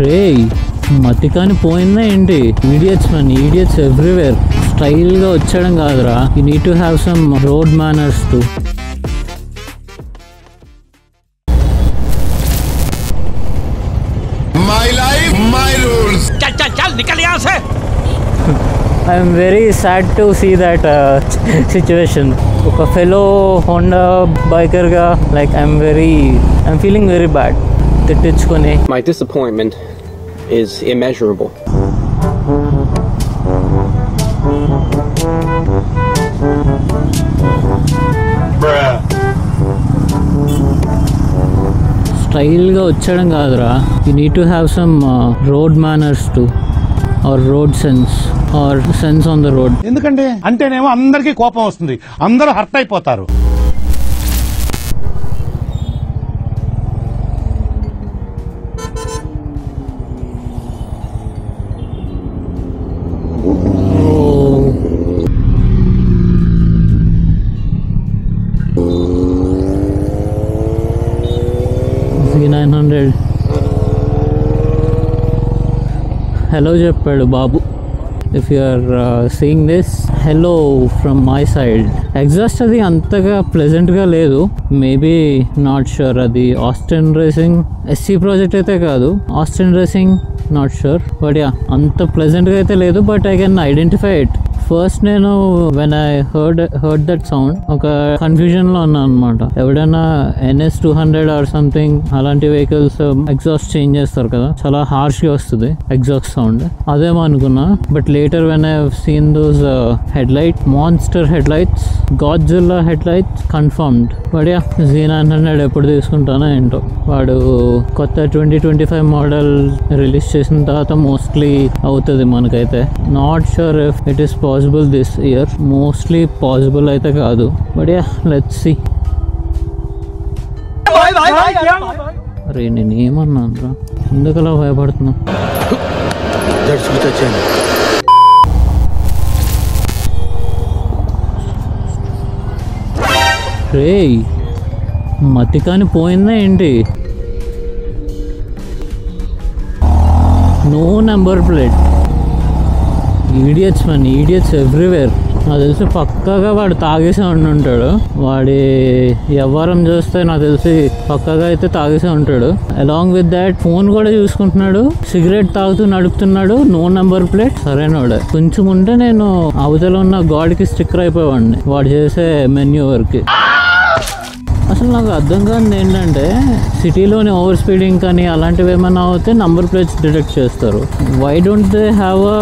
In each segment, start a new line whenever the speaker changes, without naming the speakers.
రే మతికాని పోయిందా ఏంటి? Idiots man, idiots everywhere. స్టైల్గా వచ్చేయడం కాదురా, you need to have some road manners to.
My life, my rules.
चल निकल यहाँ से.
I am very sad to see that situation. ఒక ఫెలో హోండా బైకర్ గా like I'm feeling very bad. తిట్టించుకొని.
My disappointment is immeasurable.
స్టైల్గా వచ్చేయడం కాదురా, you need to have some road manners too, or road sense, or sense on the road.
ఎందుకంటే అంటేనేమో అందరికీ కోపం వస్తుంది, అందరూ హర్ట్ అయిపోతారు.
Z900 హలో చెప్పాడు బాబు. If you are seeing this, hello from my side. Exhaust అది అంతగా ప్లెజెంట్గా లేదు, మేబీ నాట్ షూర్. అది ఆస్టిన్ రేసింగ్ ఎస్సీ ప్రాజెక్ట్ అయితే కాదు, Austin Racing not sure. But yeah, అంత ప్లెజెంట్గా అయితే లేదు, but I can identify it. First నేను when I heard that sound ఒక కన్ఫ్యూజన్లో ఉన్నాను అనమాట. ఎవడైనా NS200 ఆర్ సంథింగ్ అలాంటి వెహికల్స్ ఎగ్జాస్ట్ చేంజ్ చేస్తారు కదా, చాలా హార్ష్గా వస్తుంది ఎగ్జాస్ట్ సౌండ్, అదేమో అనుకున్నా. But later when I seen those headlight, monster headlights, Godzilla headlights, confirmed. But yeah, Z900 ఎప్పుడు తీసుకుంటానో ఏంటో. వాడు కొత్త 2025 మోడల్ రిలీజ్ చేసిన తర్వాత మోస్ట్లీ అవుతుంది మనకైతే. Not sure if it is possible this year, mostly possible అయితే కాదు. But yeah, let's see. అరే నేను ఏమన్నాను రా, ఎందుకలా భయపడుతున్నా? రే మతికాని పోయిందా ఏంటి? No number plate. Idiots man, idiots everywhere. నాకు తెలిసి పక్కాగా వాడు తాగేసే ఉంటాడు. వాడి వ్యవహారం చూస్తే నాకు తెలిసి పక్కాగా అయితే తాగేసే ఉంటాడు. అలాంగ్ విత్ దాట్ ఫోన్ కూడా చూసుకుంటున్నాడు, సిగరెట్ తాగుతూ నడుపుతున్నాడు, నో నెంబర్ ప్లేట్. సరైనవాడు. కొంచెం ఉంటే నేను అవతల ఉన్న గాడికి స్టిక్కర్ అయిపోయేవాడిని వాడు చేసే మెన్యూవర్కి. అసలు నాకు అర్థం కాదు ఏంటంటే, సిటీలోని ఓవర్ స్పీడింగ్ కానీ అలాంటివి ఏమైనా అవుతే నంబర్ ప్లేట్స్ డిటెక్ట్ చేస్తారు. Why don't they have a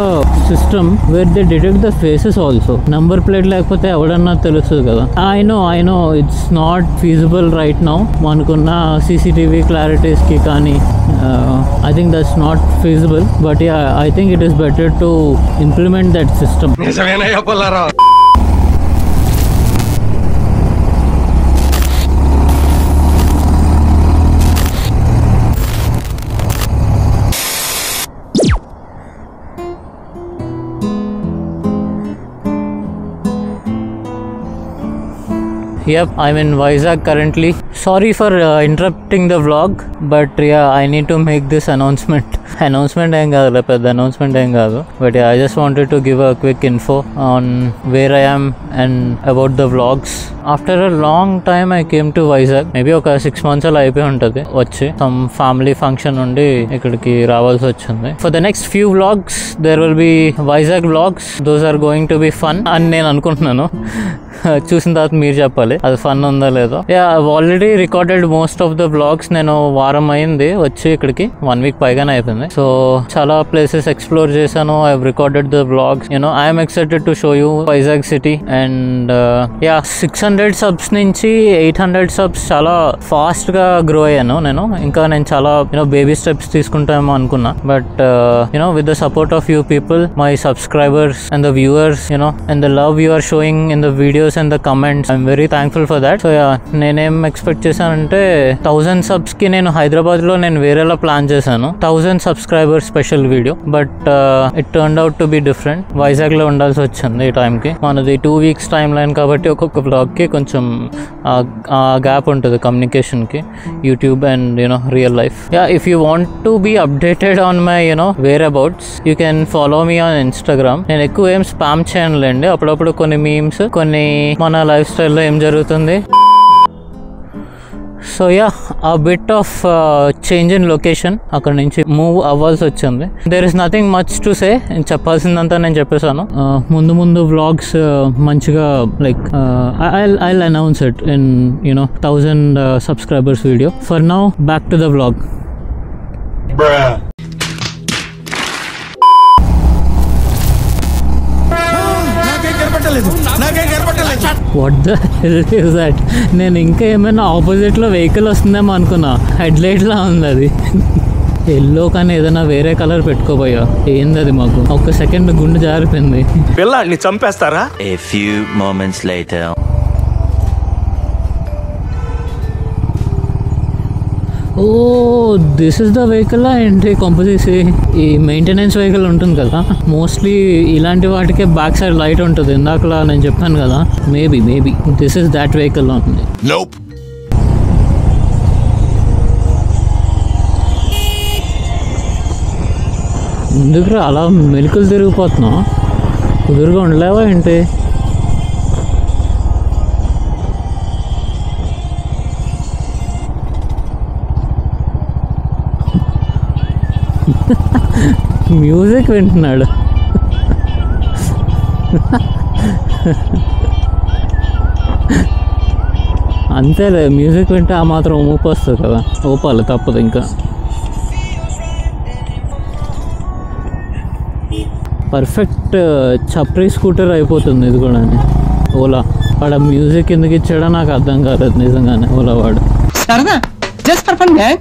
system where they detect the faces also? Number plate లేకపోతే ఎవడన్నా తెలుస్తుంది కదా. I know it's not feasible right now మనకున్న CCTV క్లారిటీస్కి, కానీ I think that's not feasible. But I think it is better to implement that system. Yep, I'm in Vizag currently. Sorry for interrupting the vlog, but yeah, I need to make this announcement. Announcement ఏం కాదు, పెద్ద announcement ఏం కాదు. But yeah, I just wanted to give a quick info on where I am and about the vlogs. After a long time I came to Vizag. Maybe ఒక 6 months అలా అయిపోయి ఉంటుంది వచ్చి. Some family function ఉండి ఇక్కడికి రావాల్సి వచ్చింది. For the next few vlogs there will be Vizag vlogs. Those are going to be fun అని నేను అనుకుంటున్నాను. చూసిన తర్వాత మీరు చెప్పాలి అది ఫన్ ఉందో లేదో. I've already recorded most of the vlogs. నేను వారం అయింది వచ్చి ఇక్కడికి, 1 week పైగానే అయిపోయింది. సో చాలా ప్లేసెస్ ఎక్స్ప్లోర్ చేశాను. I've recorded the vlogs. I'm excited to show you Vizag city. And 600 subs నుంచి 800 subs చాలా ఫాస్ట్ గా గ్రో అయ్యాను నేను. ఇంకా నేను చాలా బేబీ స్టెప్స్ తీసుకుంటామో అనుకున్నా. But with the support of you people, my subscribers and the viewers, and the love you are showing in the videos videos and the comments. I'm very thankful for that. So yeah, నేనేం expect చేశానంటే 1000 subs కి నేను హైదరాబాద్ లో నేను వేరేలా plan చేశాను. 1000 subscribers special video, but it turned out to be different. Vizag లో ఉండాల్సి వచ్చింది ఈ టైంకి. మనది 2 weeks టైం లైన్ కాబట్టి ఒక్కొక్క వ్లాగ్ కి కొంచెం గ్యాప్ ఉంటుంది కమ్యూనికేషన్ కి, YouTube and real life. Yeah, if you want to be updated on my whereabouts, you can follow me on Instagram. నేను ఎక్కువ ఏం స్పామ్ చేయనులేండి, అప్పుడప్పుడు కొన్ని మీమ్స్, కొన్ని మన లైఫ్ స్టైల్లో ఏం జరుగుతుంది. So yeah, a bit of change in location, అక్కడ నుంచి మూవ్ అవ్వాల్సి వచ్చింది. There is nothing much to say. చెప్పాల్సిందంతా నేను చెప్పేశాను. ముందు వ్లాగ్స్ మంచిగా like I'll announce it in 1000 subscribers video. For now back to the vlog. What the hell is that? నేను ఇంకా ఏమైనా ఆపోజిట్లో వెహికల్ వస్తుందేమో అనుకున్నా. హెడ్ లైట్ లా ఉంది అది. ఎల్లో కానీ ఏదైనా వేరే కలర్ పెట్టుకోపోయా. ఏంది అది? మాకు ఒక్క సెకండ్ గుండె జారిపోయింది.
పిల్లాడిని చంపేస్తారా?
A few moments later.
Oh, this is the vehicle ఏంటి? కొంపదీసి ఈ మెయింటెనెన్స్ వెహికల్ ఉంటుంది కదా, మోస్ట్లీ ఇలాంటి వాటికే బ్యాక్ సైడ్ లైట్ ఉంటుంది. ఇందాకలా నేను చెప్పాను కదా, maybe this is that vehicle ఉంది.
Nope.
ఎందుకు అలా మెలికలు తిరిగిపోతున్నావు? కుదురుగా ఉండలేవా ఏంటి? మ్యూజిక్ వింటున్నాడు. అంతేలే, మ్యూజిక్ వింటే ఆ మాత్రం ఊపు వస్తుంది కదా, ఊపాలి తప్పదు. ఇంకా పర్ఫెక్ట్ చప్రీ స్కూటర్ అయిపోతుంది ఇది కూడా. ఓలా వాడు మ్యూజిక్ ఎందుకు ఇచ్చాడో నాకు అర్థం కాలేదు నిజంగానే. ఓలా వాడు
సరదా just for fun man.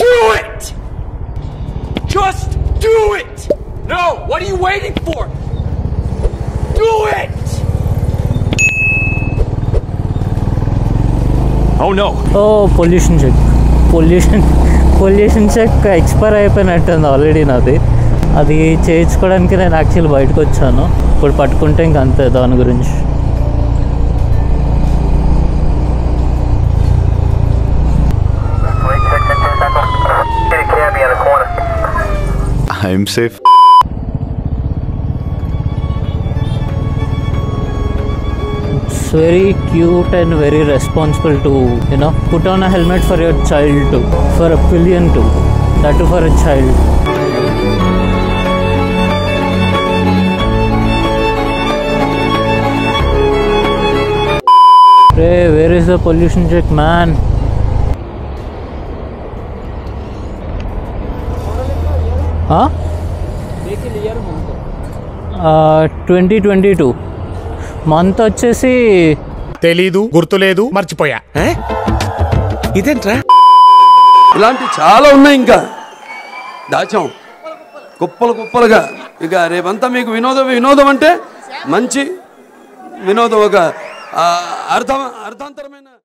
Do it! Just do it! No! What are you waiting for? Do it! Oh no!
Oh, pollution check expire అయిపోయినట్టుంది ఆల్రెడీ నాది. అది చేయించుకోవడానికి నేను యాక్చువల్లీ బయటకు వచ్చాను. ఇప్పుడు పట్టుకుంటే ఇంక అంతే దాని గురించి.
I'm safe.
It's very cute and very responsible to put on a helmet for your child too, for a pillion too, that too for a child. Hey, where is the pollution check, man? Huh? 2022 month వచ్చేసి
తెలీదు, గుర్తులేదు, మర్చిపోయా.
ఇదేంట్రా?
ఇలాంటి చాలా ఉన్నాయి, ఇంకా దాచాం కుప్పలుగా. ఇక రేపంతా మీకు వినోదం అంటే మంచి వినోదం, ఒక అర్థాంతరమైన